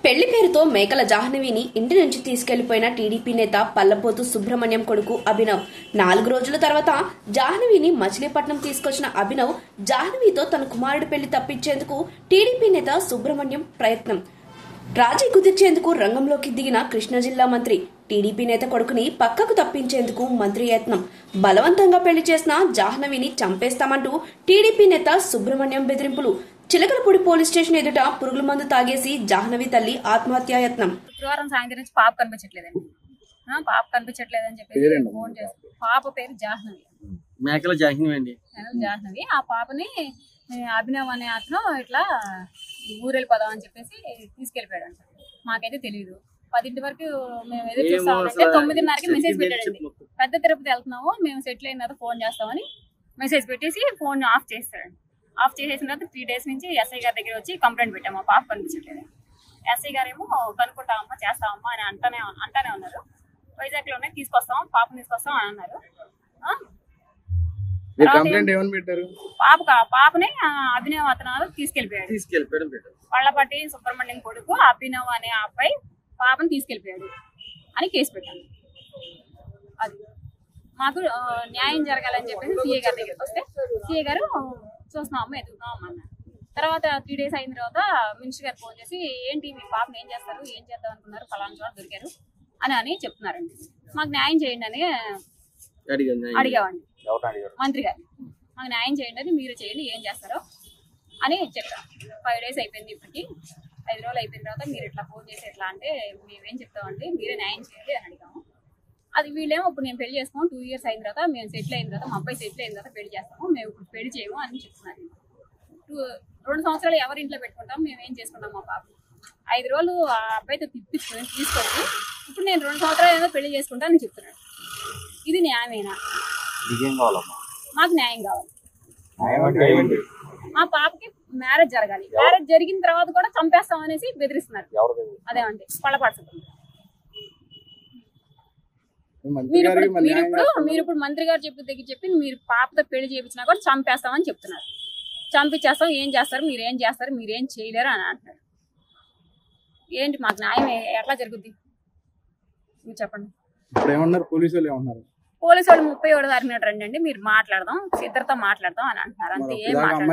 పెళ్లి పేరుతో మేకల జాహ్నవిని ఇంటి నుంచి తీసుకెళ్లిపోయిన టీడీపీ నేత పల్లపోతు సుబ్రహ్మణ్యం కొడుకు అభినవ్ 4 రోజుల తర్వాత జాహ్నవిని మచిలీపట్నం తీసుకొచ్చిన అభినవ్ జాహ్నవితో తన కుమారుడి పెళ్లి తప్పించేందుకు టీడీపీ నేత సుబ్రహ్మణ్యం ప్రయత్నం. రాజీ కుదిర్చేందుకు రంగంలోకి దిగిన కృష్ణా జిల్లా మంత్రి టీడీపీ నేత కొడుకుని పక్కకు తప్పించేందుకు మంత్రి యత్నం. బలవంతంగా పెళ్లి చేసిన జాహ్నవిని చంపేస్తామంటూ టీడీపీ నేత సుబ్రహ్మణ్యం బెదిరింపులు. చిలకలపూడి పోలీస్ స్టేషన్ ఎదుట పురుగుల మందు తాగేసి జాహ్నవి తల్లి ఆత్మహత్యాయత్నం. శుక్రవారం సాయంత్రం నుంచి పాప కనిపించట్లేదండి. పాప కనిపించట్లేదని చెప్పేసి ఫోన్ చేసి పాప పేరు జాహ్నవి, మేకల జాహ్నవి అండి. జాహ్నవి ఆ పాపని అభినవ్ అనే అతను ఇట్లా ఊరెళ్ళిపోదాం అని చెప్పేసి తీసుకెళ్లిపోయాడు అంట. మాకైతే తెలియదు. 10 వరకు మేము ఎదురు చూస్తామంటే 9:30కి మెసేజ్ పెట్టాడండి. పెద్ద తిరుపతి వెళ్తున్నాము, మేము సెటిల్ అయిన తర్వాత ఫోన్ చేస్తామని మెసేజ్ పెట్టేసి ఫోన్ ఆఫ్ చేస్తాడండి. ఆఫ్ చేసేసిన తర్వాత 3 డేస్ నుంచి ఎస్ఐ గారి దగ్గర వచ్చి కంప్లైంట్ పెట్టాము, పాప కనిపించట్లేదు. ఎస్ఐ గారు ఏమో కనుక్కుంటామమ్మా చేస్తామమ్మా అని అంటానే ఉన్నారు. వైజాగ్లోనే పాపను తీసుకొస్తాం అని అన్నారు. పాపని అభినవ్ అతను తీసుకెళ్లిపోయాడు. పళ్ళపట్టి సుబ్రహ్మణ్యం కొడుకు అభినవ్ అనే అబ్బాయి పాపను తీసుకెళ్లిపోయాడు అని కేసు పెట్టాను. అది మాకు న్యాయం జరగాలని చెప్పేసి సిఐ గారి దగ్గరికి వస్తే సిఐ గారు చూస్తున్నామమ్మా ఎదుగుతున్నామమ్మా అన్నారు. తర్వాత 3 డేస్ అయిన తర్వాత మినిస్టర్ గారు ఫోన్ చేసి ఏంటి మీ పాపను ఏం చేద్దాం అనుకున్నారు, ఫలానా చోట దొరికారు అని చెప్తున్నారండి. మాకు న్యాయం చేయండి అని అడిగామండి మంత్రి గారు. మాకు న్యాయం చేయండి అని, మీరు చేయండి, ఏం చేస్తారో అని చెప్పారు. 5 డేస్ అయిపోయింది, ఇప్పటికి 5 రోజులు అయిపోయిన తర్వాత మీరు ఇట్లా ఫోన్ చేసి ఎట్లా అంటే మేమేం చెప్తామండి, మీరే న్యాయం చేయండి అని అడిగాము. అది వీళ్ళేమో ఇప్పుడు నేను పెళ్లి చేసుకోము, 2 ఇయర్స్ అయిన తర్వాత మేము సెటిల్ అయిన తర్వాత మా అబ్బాయి సెటిల్ అయిన తర్వాత పెళ్లి చేస్తాము, మేము ఇప్పుడు పెళ్లి చేయము అని చెప్తున్నారు. 2 సంవత్సరాలు ఎవరి ఇంట్లో పెట్టుకుంటాం, మేము ఏం చేసుకుంటాం మా పాప. 5 రోజులు ఆ అబ్బాయితో తీసుకొచ్చి ఇప్పుడు నేను 2 సంవత్సరాలు ఏదో పెళ్లి చేసుకుంటానని చెప్తున్నాడు. ఇది న్యాయమేనా? మాకు న్యాయం కావాలి. మా పాపకి మ్యారేజ్ జరగాలి. మ్యారేజ్ జరిగిన తర్వాత కూడా చంపేస్తాం అనేసి బెదిరిస్తున్నారు. అదేమంటే పళ్ళపాటు. మీరు ఇప్పుడు మంత్రి గారు చెప్పి మీరు పాపతో పెళ్లి చేయించినా కూడా చంపేస్తామని చెప్తున్నారు. చంపించేస్తాం, ఏం చేస్తారు, మీరేం చేయలేరు అని అంటున్నారు. ఏంటి మాకు న్యాయం ఎట్లా జరుగుద్ది మీరు చెప్పండి. పోలీసు వాళ్ళు 31 తారీఖున రండి, మీరు మాట్లాడదాం, ఇద్దరితో మాట్లాడదాం అని అంటున్నారు. అంతే, ఏం మాట్లాడదాం.